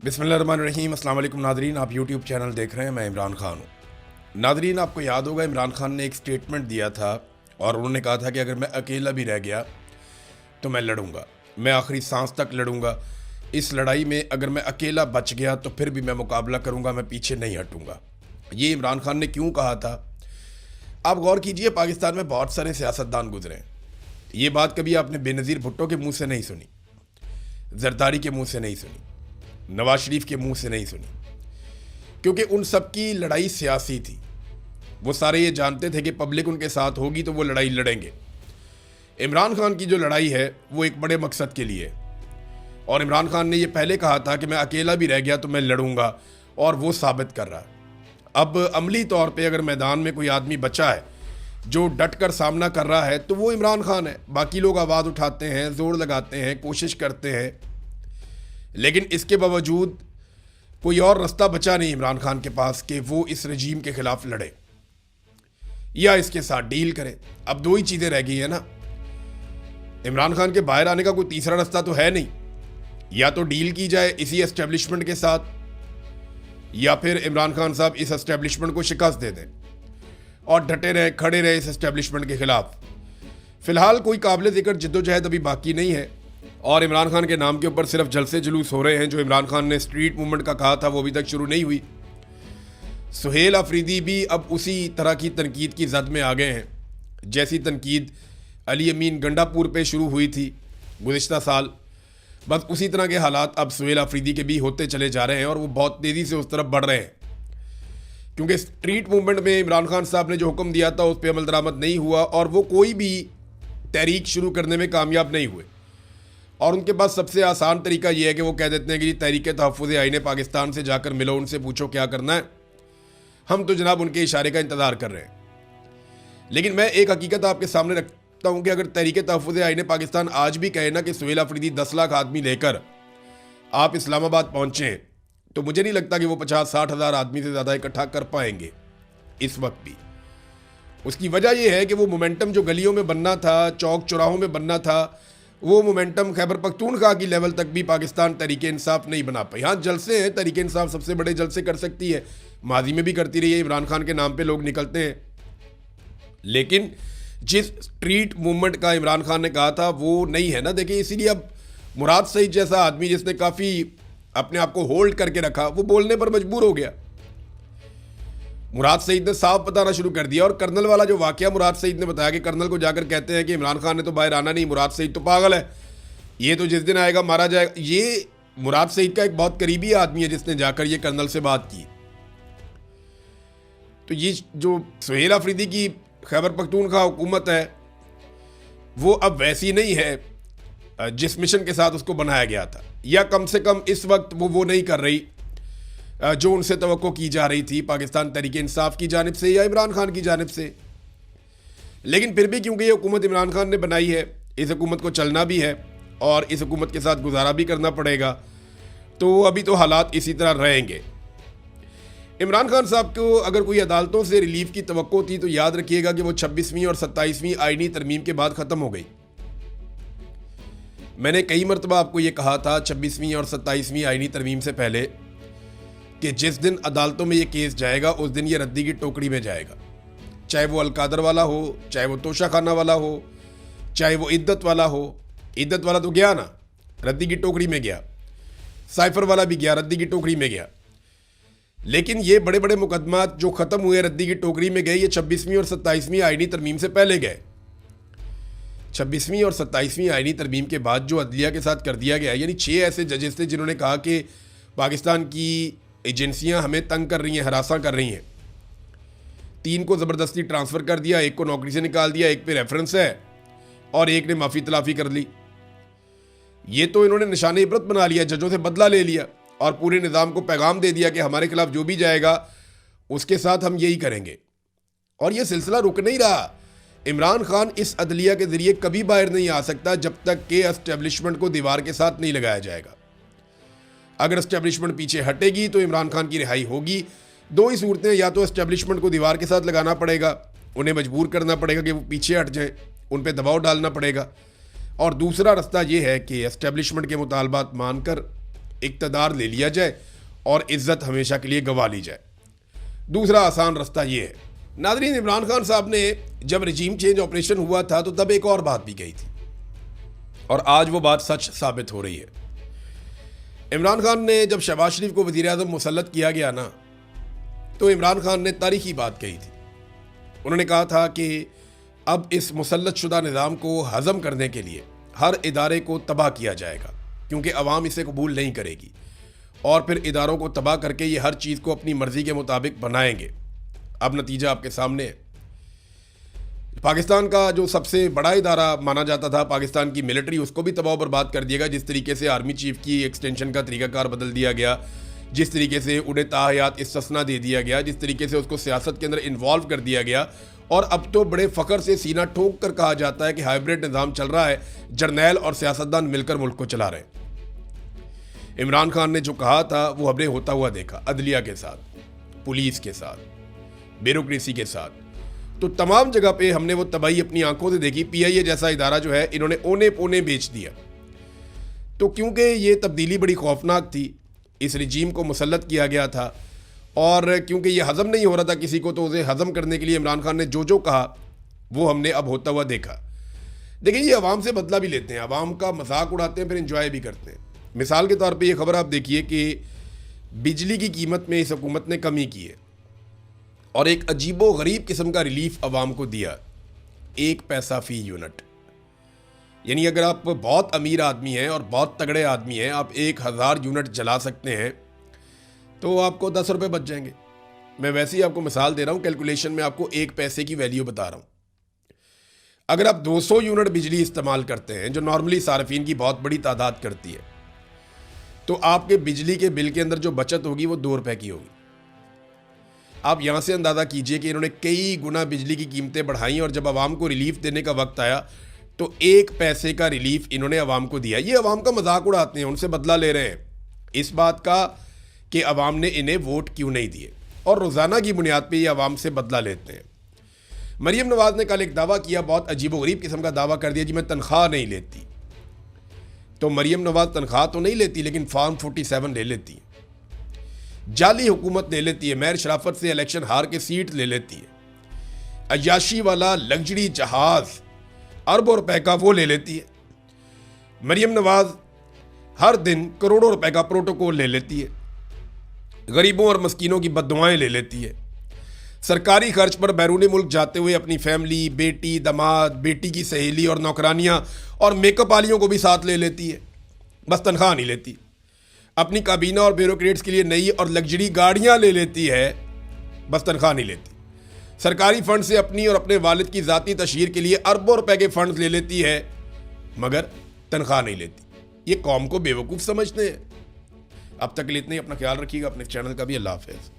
बिस्मिल्लाहिर्रहमानिर्रहीम। अस्सलाम वालेकुम नादरीन, आप यूट्यूब चैनल देख रहे हैं। मैं इमरान खान हूँ। नादरीन, आपको याद होगा इमरान खान ने एक स्टेटमेंट दिया था और उन्होंने कहा था कि अगर मैं अकेला भी रह गया तो मैं लड़ूंगा, मैं आखिरी सांस तक लड़ूंगा। इस लड़ाई में अगर मैं अकेला बच गया तो फिर भी मैं मुकाबला करूंगा, मैं पीछे नहीं हटूंगा। ये इमरान खान ने क्यों कहा था? आप गौर कीजिए, पाकिस्तान में बहुत सारे सियासतदान गुजरे हैं। ये बात कभी आपने बेनज़ीर भुट्टो के मुंह से नहीं सुनी, जरदारी के मुंह से नहीं सुनी, नवाज शरीफ के मुंह से नहीं सुनी, क्योंकि उन सब की लड़ाई सियासी थी। वो सारे ये जानते थे कि पब्लिक उनके साथ होगी तो वो लड़ाई लड़ेंगे। इमरान खान की जो लड़ाई है वो एक बड़े मकसद के लिए, और इमरान खान ने ये पहले कहा था कि मैं अकेला भी रह गया तो मैं लड़ूंगा, और वो साबित कर रहा है। अब अमली तौर पे अगर मैदान में कोई आदमी बचा है जो डट कर सामना कर रहा है तो वो इमरान खान है। बाकी लोग आवाज़ उठाते हैं, जोर लगाते हैं, कोशिश करते हैं, लेकिन इसके बावजूद कोई और रास्ता बचा नहीं इमरान खान के पास कि वो इस रजीम के खिलाफ लड़े या इसके साथ डील करे। अब दो ही चीज़ें रह गई है ना, इमरान खान के बाहर आने का कोई तीसरा रास्ता तो है नहीं। या तो डील की जाए इसी एस्टेब्लिशमेंट के साथ, या फिर इमरान खान साहब इस एस्टेब्लिशमेंट को शिकस्त दे दें और डटे रहे, खड़े रहे इस एस्टेब्लिशमेंट के खिलाफ। फिलहाल कोई काबिल जिक्र जद्दोजहद अभी बाकी नहीं है, और इमरान खान के नाम के ऊपर सिर्फ जलसे जुलूस हो रहे हैं। जो इमरान खान ने स्ट्रीट मूवमेंट का कहा था वो अभी तक शुरू नहीं हुई। सुहेल अफरीदी भी अब उसी तरह की तनकीद की जद में आ गए हैं जैसी तनकीद अली अमीन गंडापुर पे शुरू हुई थी गुज़िश्ता साल। बस उसी तरह के हालात अब सुहेल अफरीदी के भी होते चले जा रहे हैं, और वो बहुत तेज़ी से उस तरफ बढ़ रहे हैं, क्योंकि स्ट्रीट मूवमेंट में इमरान खान साहब ने जो हुक्म दिया था उस पर अमल दरामद नहीं हुआ, और वो कोई भी तहरीक शुरू करने में कामयाब नहीं हुए। और उनके पास सबसे आसान तरीका ये है कि वो कह देते हैं कि तहरीक तहफ़्फ़ुज़ आईन पाकिस्तान से जाकर मिलो, उनसे पूछो क्या करना है, हम तो जनाब उनके इशारे का इंतज़ार कर रहे हैं। लेकिन मैं एक हकीकत आपके सामने रखता हूँ कि अगर तहरीक तहफ़्फ़ुज़ आईन पाकिस्तान आज भी कहे ना कि सुहेल अफरीदी 10 लाख आदमी लेकर आप इस्लामाबाद पहुँचें, तो मुझे नहीं लगता कि वो 50-60 हज़ार आदमी से ज़्यादा इकट्ठा कर पाएंगे इस वक्त भी। उसकी वजह यह है कि वो मोमेंटम जो गलियों में बनना था, चौक चौराहों में बनना था, वो मोमेंटम खैबर पख्तूनख्वा की लेवल तक भी पाकिस्तान तहरीक इंसाफ नहीं बना पाई। हाँ, जलसे हैं, तहरीक इंसाफ सबसे बड़े जलसे कर सकती है, माजी में भी करती रही है, इमरान खान के नाम पे लोग निकलते हैं, लेकिन जिस स्ट्रीट मूवमेंट का इमरान खान ने कहा था वो नहीं है ना। देखिए, इसीलिए अब मुराद सईद जैसा आदमी जिसने काफ़ी अपने आप को होल्ड करके रखा, वो बोलने पर मजबूर हो गया। मुराद सईद ने साफ बताना शुरू कर दिया, और कर्नल वाला जो वाकया मुराद सईद ने बताया कि कर्नल को जाकर कहते हैं कि इमरान खान ने तो बाहर आना नहीं, मुराद सईद तो पागल है, ये तो जिस दिन आएगा मारा जाएगा। ये मुराद सईद का एक बहुत करीबी आदमी है जिसने जाकर ये कर्नल से बात की। तो ये जो सुहेल अफरीदी की खैबर पख्तूनख्वा हुकूमत है वो अब वैसी नहीं है जिस मिशन के साथ उसको बनाया गया था, या कम से कम इस वक्त वो नहीं कर रही जो उनसे तवक्को की जा रही थी पाकिस्तान तहरीक इंसाफ की जानिब से या इमरान खान की जानिब से। लेकिन फिर भी क्योंकि ये हुकूमत इमरान खान ने बनाई है, इस हुकूमत को चलना भी है और इस हुकूमत के साथ गुजारा भी करना पड़ेगा, तो अभी तो हालात इसी तरह रहेंगे। इमरान खान साहब को अगर कोई अदालतों से रिलीफ की तवक्को थी तो याद रखिएगा कि वो 26वीं और 27वीं आईनी तरमीम के बाद ख़त्म हो गई। मैंने कई मरतबा आपको ये कहा था 26वीं और 27वीं आईनी तरमीम से पहले कि जिस दिन अदालतों में ये केस जाएगा उस दिन ये रद्दी की टोकरी में जाएगा, चाहे वो अलकादर वाला हो, चाहे वो तोशा खाना वाला हो, चाहे वो इद्दत वाला हो। इद्दत वाला तो गया ना, रद्दी की टोकरी में गया, साइफर वाला भी गया, रद्दी की टोकरी में गया। लेकिन ये बड़े बड़े मुकदमात जो ख़त्म हुए रद्दी की टोकरी में गए, ये 26वीं और 27वीं आईनी तरमीम से पहले गए। 26वीं और 27वीं आईनी तरमीम के बाद जो अदलिया के साथ कर दिया गया, यानी 6 ऐसे जजेस थे जिन्होंने कहा कि पाकिस्तान की एजेंसियां हमें तंग कर रही हैं, हरासा कर रही हैं। 3 को ज़बरदस्ती ट्रांसफ़र कर दिया, 1 को नौकरी से निकाल दिया, 1 पे रेफरेंस है, और 1 ने माफ़ी तलाफ़ी कर ली। ये तो इन्होंने निशान इबरत बना लिया, जजों से बदला ले लिया और पूरे निज़ाम को पैगाम दे दिया कि हमारे खिलाफ जो भी जाएगा उसके साथ हम यही करेंगे। और ये सिलसिला रुक नहीं रहा। इमरान खान इस अदलिया के ज़रिए कभी बाहर नहीं आ सकता जब तक कि एस्टेब्लिशमेंट को दीवार के साथ नहीं लगाया जाएगा। अगर एस्टेब्लिशमेंट पीछे हटेगी तो इमरान खान की रिहाई होगी। दो ही सूरतें, या तो एस्टेब्लिशमेंट को दीवार के साथ लगाना पड़ेगा, उन्हें मजबूर करना पड़ेगा कि वो पीछे हट जाएं, उन पर दबाव डालना पड़ेगा, और दूसरा रास्ता ये है कि एस्टेब्लिशमेंट के मुतालबात मानकर इक़्तिदार ले लिया जाए और इज़्ज़त हमेशा के लिए गंवा ली जाए। दूसरा आसान रास्ता ये है। नाज़रीन, इमरान खान साहब ने जब रजीम चेंज ऑपरेशन हुआ था तो तब एक और बात भी कही थी और आज वो बात सच साबित हो रही है। इमरान खान ने जब शहबाज शरीफ को वज़ीर-ए-आज़म मुसल्लत किया गया ना, तो इमरान खान ने तारीखी बात कही थी। उन्होंने कहा था कि अब इस मुसल्लत शुदा निज़ाम को हज़म करने के लिए हर इदारे को तबाह किया जाएगा, क्योंकि अवाम इसे कबूल नहीं करेगी और फिर इदारों को तबाह करके ये हर चीज़ को अपनी मर्ज़ी के मुताबिक बनाएंगे। अब नतीजा आपके सामने है। पाकिस्तान का जो सबसे बड़ा इदारा माना जाता था, पाकिस्तान की मिलिट्री, उसको भी तबाह बर्बाद कर दिया गया। जिस तरीके से आर्मी चीफ की एक्सटेंशन का तरीकाकार बदल दिया गया, जिस तरीके से उन्हें ताहयात इस्तिस्ना दे दिया गया, जिस तरीके से उसको सियासत के अंदर इन्वॉल्व कर दिया गया, और अब तो बड़े फ़ख्र से सीना ठोक कर कहा जाता है कि हाइब्रिड निज़ाम चल रहा है, जर्नैल और सियासतदान मिलकर मुल्क को चला रहे हैं। इमरान खान ने जो कहा था वो हमने होता हुआ देखा, अदलिया के साथ, पुलिस के साथ, ब्यूरोक्रेसी के साथ। तो तमाम जगह पे हमने वो तबाही अपनी आंखों से देखी। PIA जैसा इदारा जो है, इन्होंने ओने पोने बेच दिया। तो क्योंकि ये तब्दीली बड़ी खौफनाक थी, इस रजीम को मुसल्लत किया गया था और क्योंकि ये हज़म नहीं हो रहा था किसी को, तो उसे हज़म करने के लिए इमरान खान ने जो जो कहा वो हमने अब होता हुआ देखा। देखिए, ये अवाम से बदला भी लेते हैं, अवाम का मजाक उड़ाते हैं, फिर इंजॉय भी करते हैं। मिसाल के तौर पे ये खबर आप देखिए कि बिजली की कीमत में इस हुकूमत ने कमी की है और एक अजीबो गरीब किस्म का रिलीफ अवाम को दिया, 1 पैसा फ़ी यूनिट। यानी अगर आप बहुत अमीर आदमी हैं और बहुत तगड़े आदमी हैं, आप 1000 यूनिट जला सकते हैं तो आपको 10 रुपये बच जाएंगे। मैं वैसे ही आपको मिसाल दे रहा हूँ, कैलकुलेशन में आपको 1 पैसे की वैल्यू बता रहा हूँ। अगर आप 200 यूनिट बिजली इस्तेमाल करते हैं, जो नॉर्मली सार्फिन की बहुत बड़ी तादाद करती है, तो आपके बिजली के बिल के अंदर जो बचत होगी वो 2 रुपये की होगी। आप यहाँ से अंदाज़ा कीजिए कि इन्होंने कई गुना बिजली की कीमतें बढ़ाई और जब आवाम को रिलीफ देने का वक्त आया तो 1 पैसे का रिलीफ इन्होंने आवाम को दिया। ये आवाम का मजाक उड़ाते हैं, उनसे बदला ले रहे हैं इस बात का कि आवाम ने इन्हें वोट क्यों नहीं दिए, और रोज़ाना की बुनियाद पर ये आवाम से बदला लेते हैं। मरीम नवाज़ ने कल एक दावा किया, बहुत अजीबोगरीब किस्म का दावा कर दिया, जी मैं तनख्वाह नहीं लेती। तो मरीम नवाज़ तनख्वाह तो नहीं लेती, लेकिन फॉर्म 47 ले लेती है, जाली हुकूमत ले लेती है, महर शराफत से इलेक्शन हार के सीट ले लेती है, अय्याशी वाला लग्जरी जहाज़ अरबों रुपए का वो ले लेती है। मरीम नवाज़ हर दिन करोड़ों रुपए का प्रोटोकॉल ले लेती है, गरीबों और मस्कीनों की बद्दुआएं ले लेती है, सरकारी खर्च पर बैरूनी मुल्क जाते हुए अपनी फैमिली, बेटी, दामाद, बेटी की सहेली और नौकरानियां और मेकअप वालियों को भी साथ ले लेती है, बस तनख्वाह नहीं लेती। अपनी काबीना और ब्यूरोक्रेट्स के लिए नई और लग्जरी गाड़ियां ले लेती है, बस तनख्वाह नहीं लेती। सरकारी फंड से अपनी और अपने वालिद की ज़ाती तशहीर के लिए अरबों रुपए के फंड ले लेती है, मगर तनख्वाह नहीं लेती। ये कौम को बेवकूफ़ समझते हैं। अब तक के लिए इतना ही। अपना ख्याल रखिएगा, अपने चैनल का भी। अल्लाह हाफ़िज़।